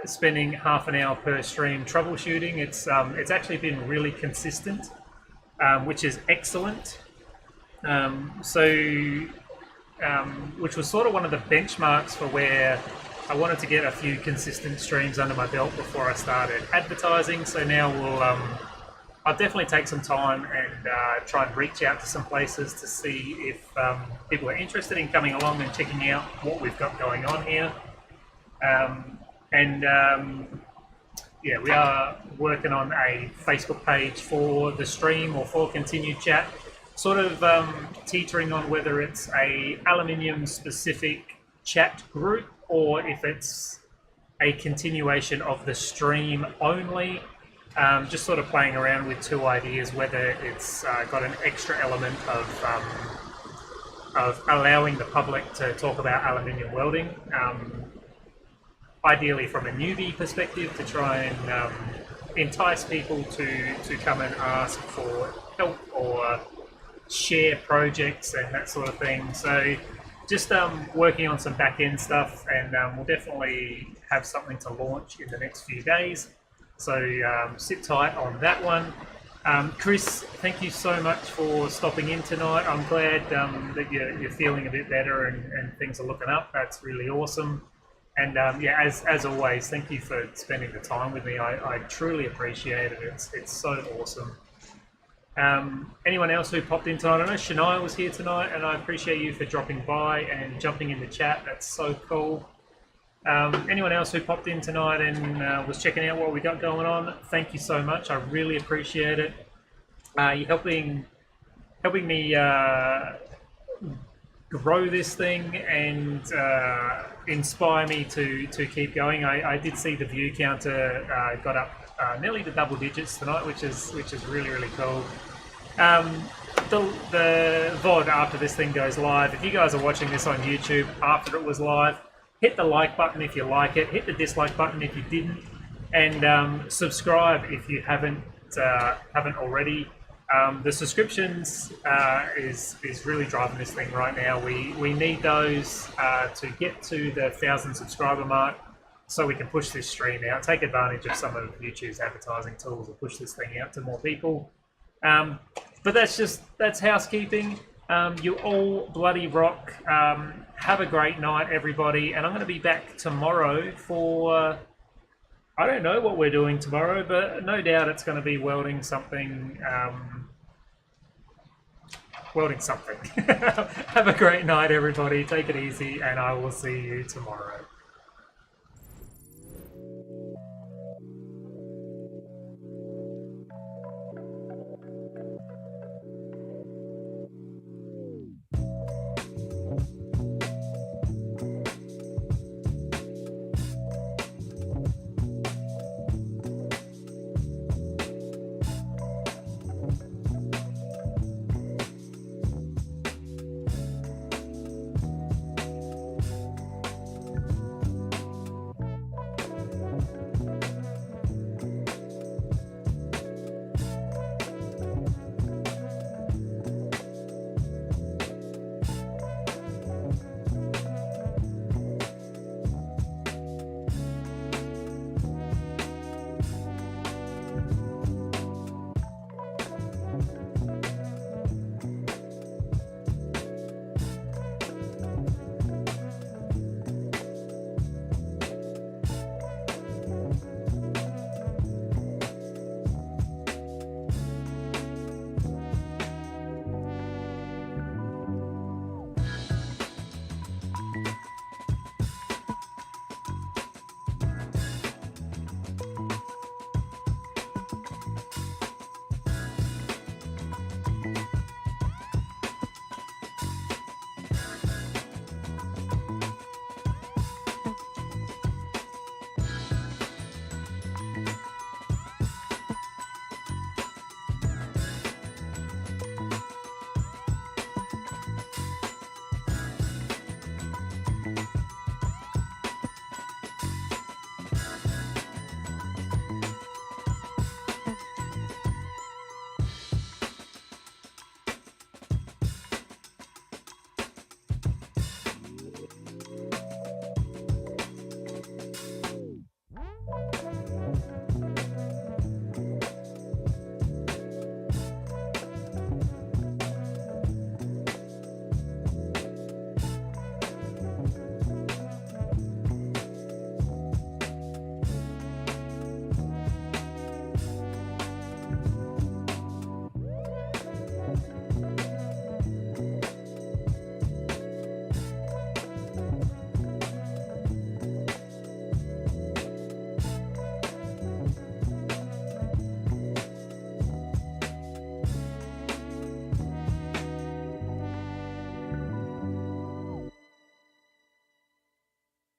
spending half an hour per stream troubleshooting. It's actually been really consistent, which is excellent. Which was sort of one of the benchmarks for where I wanted to get a few consistent streams under my belt before I started advertising. So now I'll definitely take some time and try and reach out to some places to see if people are interested in coming along and checking out what we've got going on here. Yeah, we are working on a Facebook page for the stream or for continued chat, sort of teetering on whether it's a aluminium specific chat group or if it's a continuation of the stream only. Just sort of playing around with 2 ideas, whether it's got an extra element of allowing the public to talk about aluminium welding, ideally from a newbie perspective, to try and entice people to come and ask for help or share projects and that sort of thing. So just working on some back-end stuff, and we'll definitely have something to launch in the next few days. So sit tight on that one. Chris, thank you so much for stopping in tonight. I'm glad that you're feeling a bit better and things are looking up. That's really awesome. And yeah, as always, thank you for spending the time with me. I truly appreciate it. It's so awesome. Anyone else who popped in tonight? I know Shania was here tonight, and I appreciate you for dropping by and jumping in the chat. That's so cool. Anyone else who popped in tonight and was checking out what we got going on, thank you so much. I really appreciate it. You're helping me grow this thing and inspire me to keep going. I did see the view counter got up nearly to double digits tonight, which is really, really cool. The VOD after this thing goes live, if you guys are watching this on YouTube after it was live, hit the like button if you like it, hit the dislike button if you didn't, and subscribe if you haven't already. The subscriptions is really driving this thing right now. We need those to get to the 1,000 subscriber mark, so we can push this stream out, take advantage of some of YouTube's advertising tools to push this thing out to more people. But that's housekeeping. You all bloody rock. Have a great night, everybody. And I'm going to be back tomorrow for, I don't know what we're doing tomorrow, but no doubt it's going to be welding something. Have a great night, everybody. Take it easy, and I will see you tomorrow.